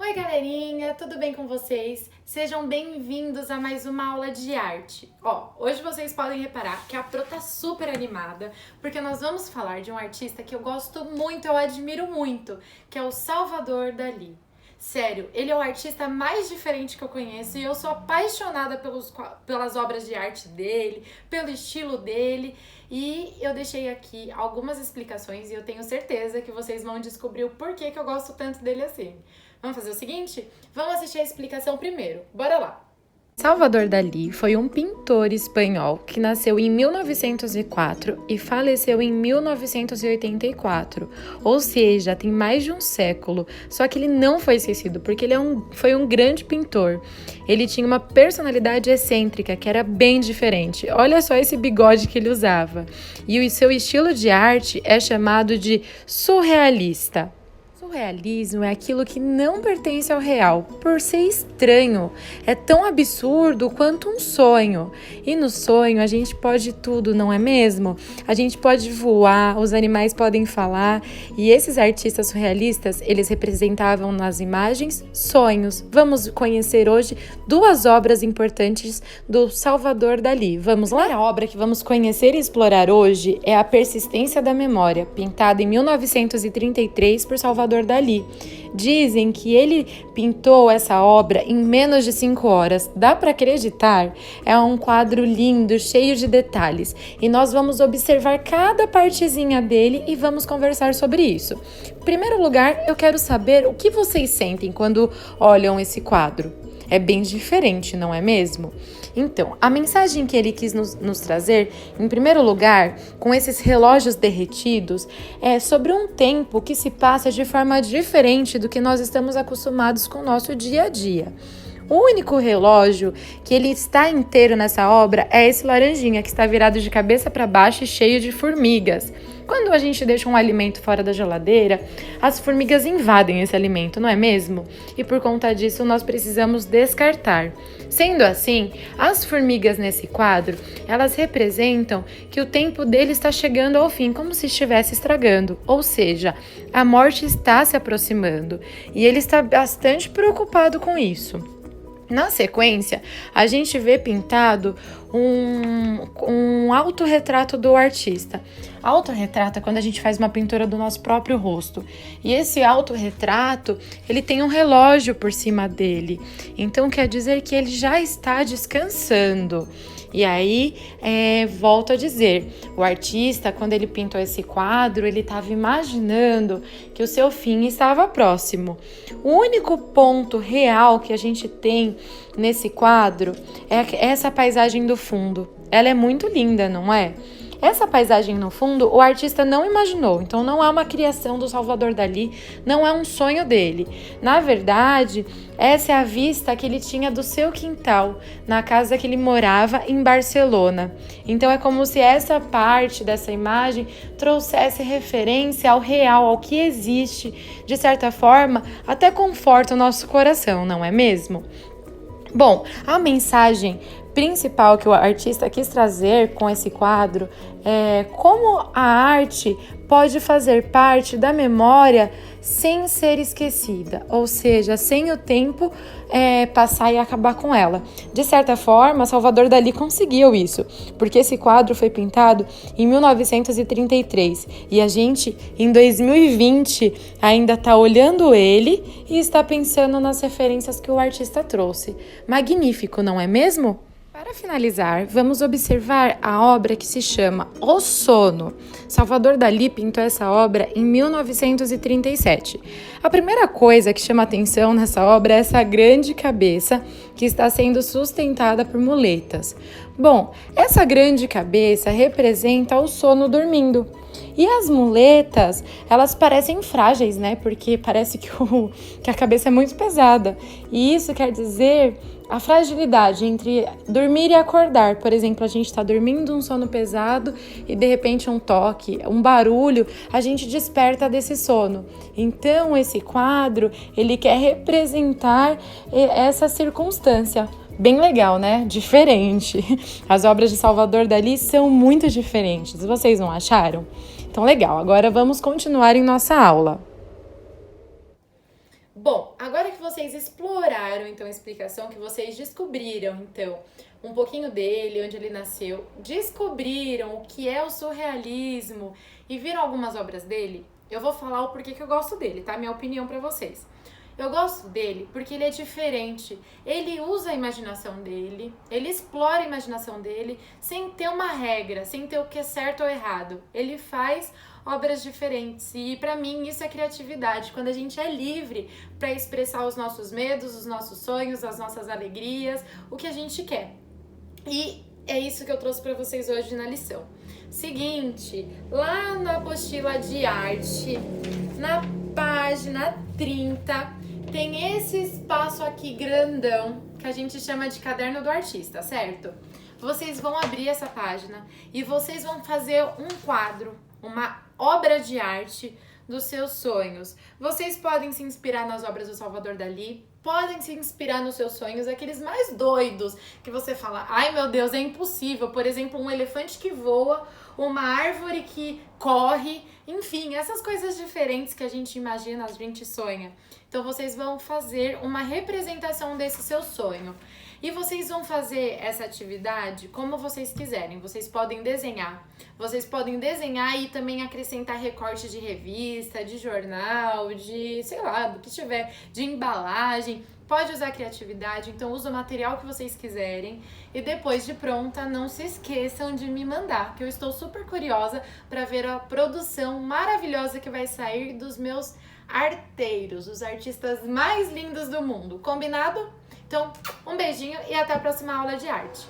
Oi, galerinha, tudo bem com vocês? Sejam bem-vindos a mais uma aula de arte. Hoje vocês podem reparar que a Pro tá super animada, porque nós vamos falar de um artista que eu gosto muito, eu admiro muito, que é o Salvador Dalí. Sério, ele é o artista mais diferente que eu conheço e eu sou apaixonada pelas obras de arte dele, pelo estilo dele. E eu deixei aqui algumas explicações e eu tenho certeza que vocês vão descobrir o porquê que eu gosto tanto dele assim. Vamos fazer o seguinte? Vamos assistir a explicação primeiro. Bora lá! Salvador Dalí foi um pintor espanhol que nasceu em 1904 e faleceu em 1984, ou seja, tem mais de um século. Só que ele não foi esquecido porque ele foi um grande pintor. Ele tinha uma personalidade excêntrica que era bem diferente. Olha só esse bigode que ele usava. E o seu estilo de arte é chamado de surrealista. O realismo é aquilo que não pertence ao real, por ser estranho. É tão absurdo quanto um sonho. E no sonho a gente pode tudo, não é mesmo? A gente pode voar, os animais podem falar. E esses artistas surrealistas, eles representavam nas imagens sonhos. Vamos conhecer hoje duas obras importantes do Salvador Dalí. Vamos lá? A primeira obra que vamos conhecer e explorar hoje é A Persistência da Memória, pintada em 1933 por Salvador Dalí. Dizem que ele pintou essa obra em menos de 5 horas. Dá para acreditar? É um quadro lindo, cheio de detalhes. E nós vamos observar cada partezinha dele e vamos conversar sobre isso. Em primeiro lugar, eu quero saber o que vocês sentem quando olham esse quadro. É bem diferente, não é mesmo? Então, a mensagem que ele quis nos trazer, em primeiro lugar, com esses relógios derretidos, é sobre um tempo que se passa de forma diferente do que nós estamos acostumados com o nosso dia a dia. O único relógio que ele está inteiro nessa obra é esse laranjinha, que está virado de cabeça para baixo e cheio de formigas. Quando a gente deixa um alimento fora da geladeira, as formigas invadem esse alimento, não é mesmo? E por conta disso, nós precisamos descartar. Sendo assim, as formigas nesse quadro, elas representam que o tempo dele está chegando ao fim, como se estivesse estragando. Ou seja, a morte está se aproximando e ele está bastante preocupado com isso. Na sequência, a gente vê pintado um autorretrato do artista. Autorretrato é quando a gente faz uma pintura do nosso próprio rosto. E esse autorretrato, ele tem um relógio por cima dele. Então, quer dizer que ele já está descansando. E aí, volto a dizer, o artista, quando ele pintou esse quadro, ele estava imaginando que o seu fim estava próximo. O único ponto real que a gente tem nesse quadro é essa paisagem do fundo. Ela é muito linda, não é? Essa paisagem no fundo, o artista não imaginou, então não é uma criação do Salvador Dalí, não é um sonho dele. Na verdade, essa é a vista que ele tinha do seu quintal, na casa que ele morava em Barcelona. Então é como se essa parte dessa imagem trouxesse referência ao real, ao que existe. De certa forma, até conforta o nosso coração, não é mesmo? Bom, a mensagem principal que o artista quis trazer com esse quadro é como a arte pode fazer parte da memória sem ser esquecida, ou seja, sem o tempo passar e acabar com ela. De certa forma, Salvador Dalí conseguiu isso, porque esse quadro foi pintado em 1933 e a gente, em 2020, ainda está olhando ele e está pensando nas referências que o artista trouxe. Magnífico, não é mesmo? Para finalizar, vamos observar a obra que se chama O Sono. Salvador Dalí pintou essa obra em 1937. A primeira coisa que chama atenção nessa obra é essa grande cabeça que está sendo sustentada por muletas. Bom, essa grande cabeça representa o sono dormindo. E as muletas, elas parecem frágeis, né? Porque parece que a cabeça é muito pesada. E isso quer dizer a fragilidade entre dormir e acordar. Por exemplo, a gente está dormindo um sono pesado e de repente um toque, um barulho, a gente desperta desse sono. Então, esse quadro, ele quer representar essa circunstância. Bem legal, né? Diferente. As obras de Salvador Dalí são muito diferentes. Vocês não acharam? Então, legal. Agora vamos continuar em nossa aula. Bom, agora que vocês exploraram então a explicação, que vocês descobriram então um pouquinho dele, onde ele nasceu, descobriram o que é o surrealismo e viram algumas obras dele, eu vou falar o porquê que eu gosto dele, tá? Minha opinião pra vocês. Eu gosto dele porque ele é diferente, ele usa a imaginação dele, ele explora a imaginação dele sem ter uma regra, sem ter o que é certo ou errado. Ele faz obras diferentes e pra mim isso é criatividade, quando a gente é livre pra expressar os nossos medos, os nossos sonhos, as nossas alegrias, o que a gente quer. E é isso que eu trouxe pra vocês hoje na lição. Seguinte, lá na apostila de arte, na página 30, tem esse espaço aqui grandão que a gente chama de caderno do artista, certo? Vocês vão abrir essa página e vocês vão fazer um quadro, uma obra de arte dos seus sonhos. Vocês podem se inspirar nas obras do Salvador Dalí, podem se inspirar nos seus sonhos, aqueles mais doidos que você fala, ai meu Deus, é impossível. Por exemplo, um elefante que voa, uma árvore que corre, enfim, essas coisas diferentes que a gente imagina, a gente sonha. Então vocês vão fazer uma representação desse seu sonho. E vocês vão fazer essa atividade como vocês quiserem. Vocês podem desenhar. Vocês podem desenhar e também acrescentar recorte de revista, de jornal, de, sei lá, do que tiver, de embalagem. Pode usar criatividade, então usa o material que vocês quiserem. E depois de pronta, não se esqueçam de me mandar, que eu estou super curiosa para ver a produção maravilhosa que vai sair dos meus arteiros, os artistas mais lindos do mundo. Combinado? Então, um beijinho e até a próxima aula de arte.